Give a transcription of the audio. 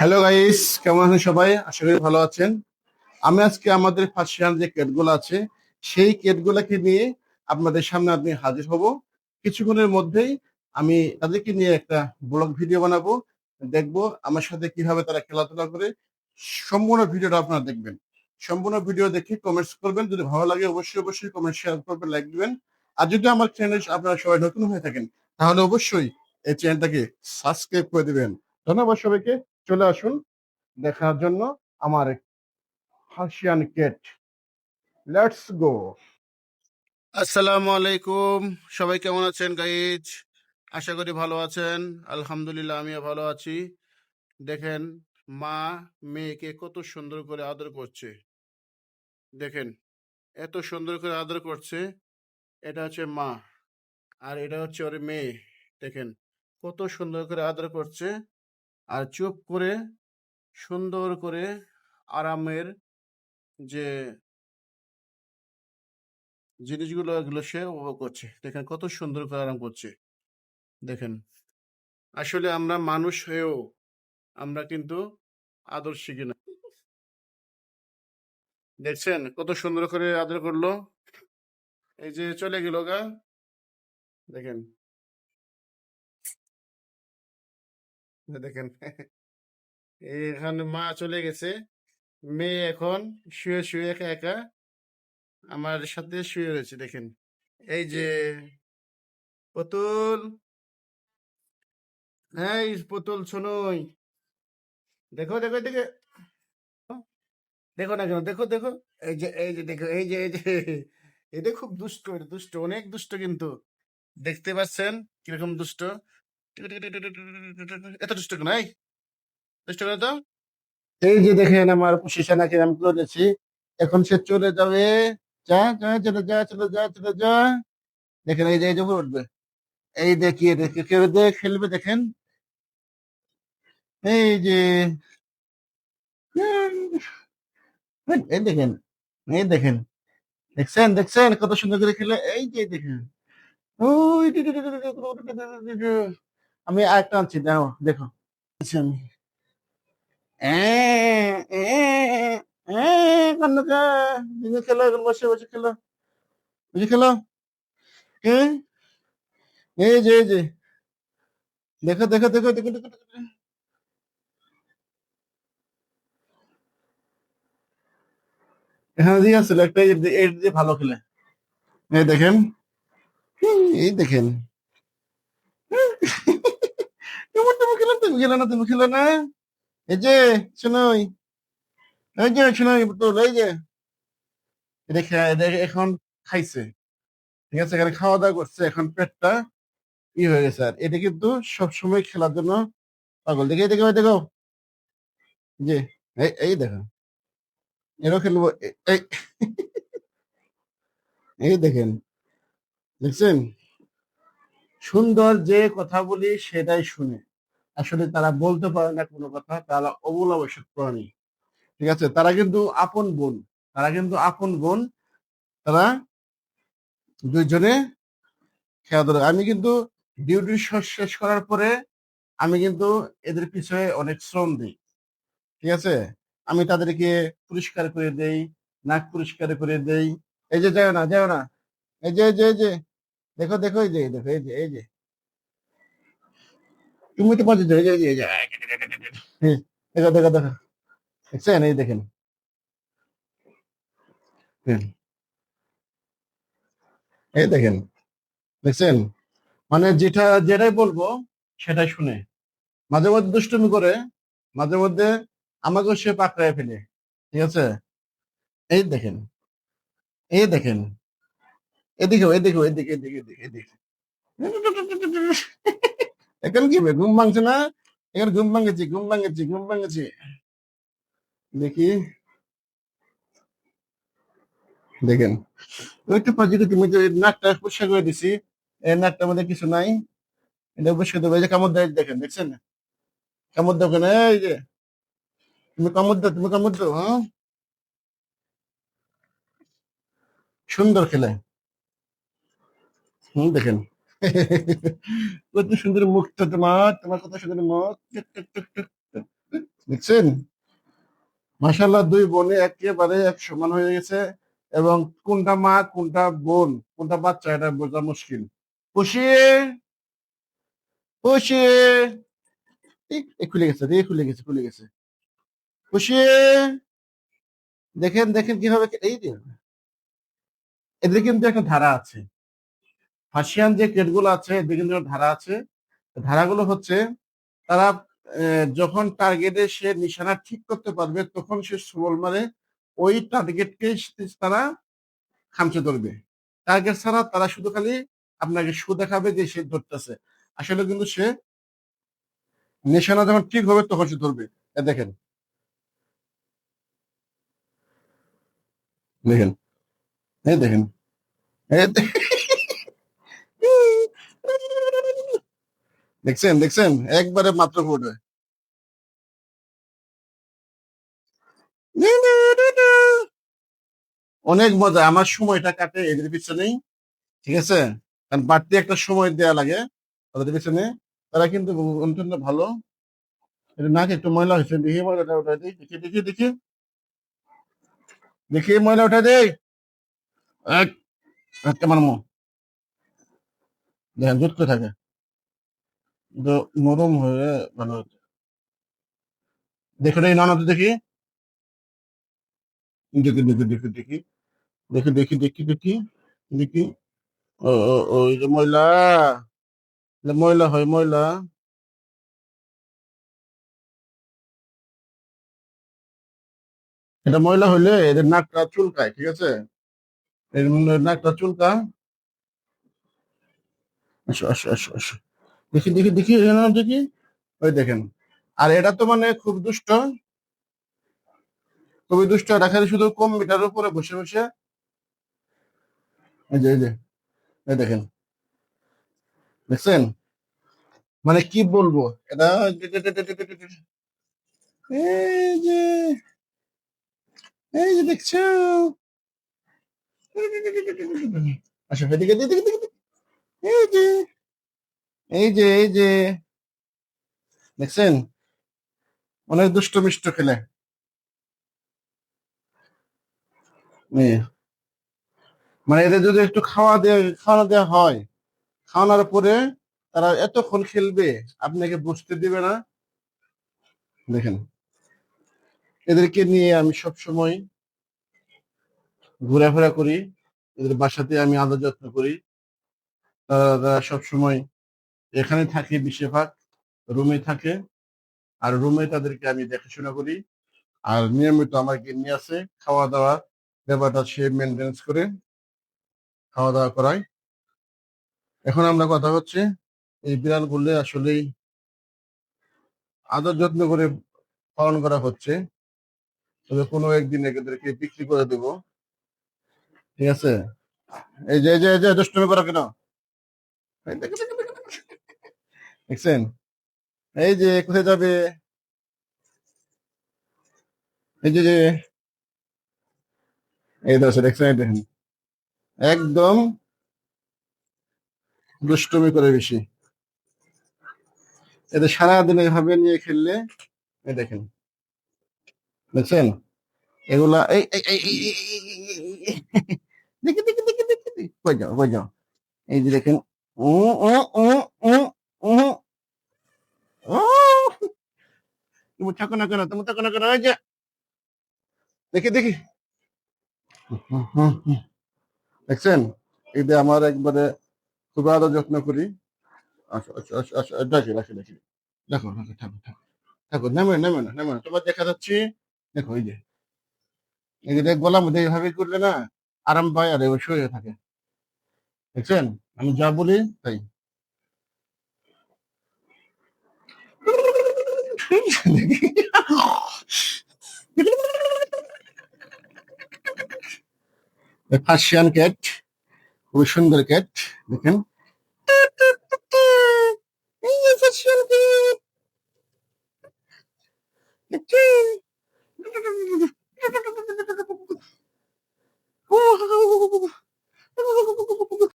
Hello guys, কেমন আছেন সবাই? আশা করি ভালো আছেন। আমি আজকে আমাদের ফার্সিয়ান যে কেটগুলো আছে সেই কেটগুলোকে নিয়ে আপনাদের সামনে আমি হাজির হব। কিছুক্ষণের মধ্যেই আমি তাদেরকে নিয়ে একটা ব্লগ ভিডিও বানাবো। দেখবো আমার সাথে কিভাবে তারা খেলাধুলা করে। সম্পূর্ণ ভিডিওটা আপনারা দেখবেন। সম্পূর্ণ ভিডিও দেখে কমেন্টস করবেন। যদি ভালো লাগে অবশ্যই অবশ্যই কমেন্ট শেয়ার করবেন, লাইক দিবেন। আর যদি আমার চ্যানেল আপনারা সবাই নতুন হয়ে থাকেন তাহলে অবশ্যই এই চ্যানেলটাকে সাবস্ক্রাইব করে দিবেন। ধন্যবাদ সবাইকে। চলে আসুন দেখার জন্য আমার পার্সিয়ান ক্যাট। Let's go. আসসালামু আলাইকুম। সবাই কেমন আছেন গাইজ? আশা করি ভালো আছেন। আলহামদুলিল্লাহ আমিও ভালো আছি। দেখেন, মা মেয়েকে কত সুন্দর করে আদর করছে। দেখেন, এত সুন্দর করে আদর করছে। এটা হচ্ছে মা, আর এটা হচ্ছে ওর মেয়ে। দেখেন কত সুন্দর করে আদর করছে, আর চুপ করে সুন্দর করে আরামের যে জিনিসগুলো এগুলো সে উপভোগ করছে। দেখেন কত সুন্দর করে আরাম করছে। দেখেন, আসলে আমরা মানুষ হয়েও আমরা কিন্তু আদর শিখি না। দেখছেন কত সুন্দর করে আদর করলো। এই যে চলে গেল গা। দেখেন, দেখেন এখানে মা চলে গেছে, মেয়ে এখন শুয়ে শুয়ে একা একা আমার সাথে শুয়ে রয়েছে। দেখেন, এই যে পুতুল, এই পুতুল শোনোই, দেখো দেখো দেখো, দেখো না কেন, দেখো দেখো, এই যে দেখো, এই যে এটা খুব দুষ্ট, এটা দুষ্ট, অনেক দুষ্ট কিন্তু। দেখতে পাচ্ছেন কিরকম দুষ্ট? এত দুষ্ট কেন? এই দুষ্ট কেন তো? এই যে দেখেন আমার শিশানাকে আমি করেছি। এখন সে চলে যাবে। যা যা, চলে যা, চলে যা, চলে যা। দেখেন এই যে এই যে উপরে উঠবে। এই দেখিয়ে দেখে কেউ দেখ খেলবে। দেখেন এই যে, এই দেখেন, এই দেখেন, দেখছেন দেখছেন কত সুন্দর করে খেলে। এই যে দেখেন, ওই আমি আরেকটা আনছি, দেখো দেখো। আচ্ছা, আমি কান্নাকা দিনে খেলো, এখন বসে বসে খেলো, বসে খেলো। হ্যাঁ, এই যে দেখো দেখো দেখো দেখো দেখো দেখো। এখানে দিয়ে আসছিল একটা, এই যে ভালো খেলে। এই দেখেন, এই দেখেন। তুমি খেলো, তুমি খেলো না, তুমি খেলো না। এই যে শোনোই, এই যে শোনোই পুতুল, এই যে দেখে দেখে এখন খাইছে। ঠিক আছে, এখানে খাওয়া দাওয়া করছে, এখন পেটটা হয়ে গেছে। আর এটা কিন্তু সবসময় খেলার জন্য পাগল। দেখে দেখো দেখো, যে এই দেখো, এরও খেলবো। এই এই দেখেন, দেখছেন সুন্দর যে কথা বলি সেটাই শুনে। আসলে তারা বলতে পারে না কোনো কথা, তারা অবলা বসত প্রাণী। ঠিক আছে, তারা কিন্তু আপন বোন, তারা কিন্তু আপন বোন। তারা দুইজনে খেলাধুলা। আমি কিন্তু ডিউটি শেষ করার পরে আমি কিন্তু এদের পিছনে অনেক শ্রম দিই। ঠিক আছে, আমি তাদেরকে পরিষ্কার করে দেই, নাক পরিষ্কার করে দেই। এই যে যাও না, যাও না, এই যে এই যে এই যে দেখো দেখো, এই যে দেখো, এই যে এই যে তুমি তো পাচ্ছ, এই যে এই যে এই যে, হ্যাঁ, দেখো দেখো দেখো, দেখছেন? এই দেখেন, হ্যাঁ, এই দেখেন, দেখছেন? মানে যেটাই বলবো সেটাই শুনে। মাঝে মধ্যে দুষ্টুমি করে, মাঝে মধ্যে আমাকেও সে পাকড়ায় ফেলে। ঠিক আছে, এই দেখেন, এই দেখেন, এদিকে এদিকে এদিকে এদিকে এদিকে এদিকে। এখন কি হবে? ঘুম ভাঙছে না? এখন ঘুম ভাঙেছি, ঘুম ভাঙেছি, ঘুম ভাঙেছি। দেখি, দেখেন, ওই তো পাজিকে তুমি যে নাকটা পরিষ্কার করে দিছি, এই নাকটার মধ্যে কিছু নাই। এটা পরিষ্কার দেবো। এই যে কামড় দেয়, দেখেন, দেখছেন? কামড় দাও কেন? এই যে তুমি কামড় দাও, তুমি কামড় দাও, হ্যাঁ, সুন্দর খেলে। দেখেন। কত সুন্দর মুখটা তোমার, তোমার কত সুন্দর মুখ। টুক, টুক, টুক, টুক, টুক। দেখছেন, মাশাআল্লাহ দুই বোনে একেবারে এক সমান হয়ে গেছে। এবং কোনটা মা কোনটা বোন কোনটা বাচ্চা এটা বোঝা মুশকিল। খুশি, খুশি, খুলে গেছে রে, খুলে গেছে, খুলে গেছে। খুশি, দেখেন দেখেন কিভাবে এই যে এদের কিন্তু একটা ধারা আছে। ফার্সিয়ান যে ক্রেটগুলো আছে এদের কিন্তু একটা ধারা আছে। ধারাগুলো হচ্ছে তারা যখন টার্গেটে সে নিশানা ঠিক করতে পারবে তখন সে বল মারে, ওই টার্গেটকে তারা খামচে ধরবে। টার্গেট ছাড়া তারা শুধু খালি আপনাকে শু দেখাবে যে সে ধরতেছে, আসলে কিন্তু সে নিশানা যখন ঠিক হবে তখন সে ধরবে। দেখেন, দেখেন, এই দেখেন, এই দেখছেন, দেখছেন, একবারে মাত্র ফুটবে। অনেক মজা, আমার সময়টা কাটে এদের পিছনেই। ঠিক আছে, কারণ বাড়তি একটা সময় দেয়া লাগে ওদের পিছনে। তারা কিন্তু অত্যন্ত ভালো। এটা নাক একটু ময়লা হয়েছে, দেখি ময়লাটা উঠাই দিই, দেখি দেখি দেখি দেখি ময়লা উঠাই দেই। কেমন মো দেখেন জুত করে থাকে, তো নরম হয়ে ভালো হচ্ছে। দেখে নেই না তো দেখি, দেখি দেখি দেখি দেখি দেখি দেখি দেখি দেখি দেখি। ওই যে ময়লা, ময়লা হয় ময়লা। এটা ময়লা হইলে এদের নাকটা চুলকায়, ঠিক আছে, এর নাকটা চুলকা। আসো আসো আসো আসো, দেখি দেখি দেখি দেখি, ওই দেখেন। আর এটা তো মানে খুব দুষ্ট, খুবই দুষ্ট। দেখা যায় শুধু কম্পিউটারের উপরে বসে বসে এই যে এই যে এই দেখেন, দেখছেন, মানে কি বলবো এটা। এই যে, এই যে দেখছো, আচ্ছা এদিকে এদিকে এদিকে এদিকে। এই যে, এই যে এই যে দেখছেন, অনেক দুষ্ট মিষ্ট খেলে। এই, মানে এদের যদি একটু খাওয়ানো দেওয়া হয়, খাওয়ানোর পরে তারা এতক্ষণ খেলবে আপনাকে বুঝতে দিবে না। দেখেন, এদেরকে নিয়ে আমি সব সময় ঘোরাফেরা করি, এদের বাসাতে আমি আদর যত্ন করি। তারা সব সময় এখানে থাকে, বেশিরভাগ রুমে থাকে। আর রুমে তাদেরকে আমি দেখাশোনা করি। আর নিয়মিত আমার গিন্নি আছে, খাওয়া দাওয়া ব্যাপারটা সে মেনটেন্স করে খাওয়া দাওয়া করায়। এখন আমরা কথা হচ্ছে এই বিড়ালগুলো আসলেই আদর যত্ন করে পালন করা হচ্ছে, তবে কোনো একদিন এদেরকে বিক্রি করে দেব। ঠিক আছে, এই যে দুষ্টুমি করা কেন, এই দেখছেন, এই যে কোথায় যাবে, এই যে এই দোষে দেখছেন, এই দেখেন, একদম দুষ্টুমি করে বেশি। এদের সারাদিন এভাবে নিয়ে খেললে, এই দেখেন, দেখছেন, এগুলা এই এই এই এই- এই- এই- এই- এই- দেখি দেখি দেখি দেখি দেখি। কই যাও কই যাও, এই যে দেখেন, উ উ উ উ উ উ। তুমি থাকো না কেন, তুমি থাকো না কেন, এই যে দেখি দেখি। হুম, হুম, হুম। দেখছেন, এই যে আমার একবারে খুব আদর যত্ন করি। আসো আসো আসো আসো, ডাকি রাখি রাখি, দেখো দেখো, থাকো থাকো থাকো, নেমে নেমে না নেমে না, তোমার দেখা যাচ্ছে। দেখো এই যে, এই যে গলার মধ্যে এইভাবে করলে না আরাম পায় আর এবার শুয়ে থাকে। দেখছেন, আমি যা বলি তাই। পার্সিয়ান ক্যাট, খুবই সুন্দর ক্যাট। দেখেন, এই যে পার্সিয়ান ক্যাট।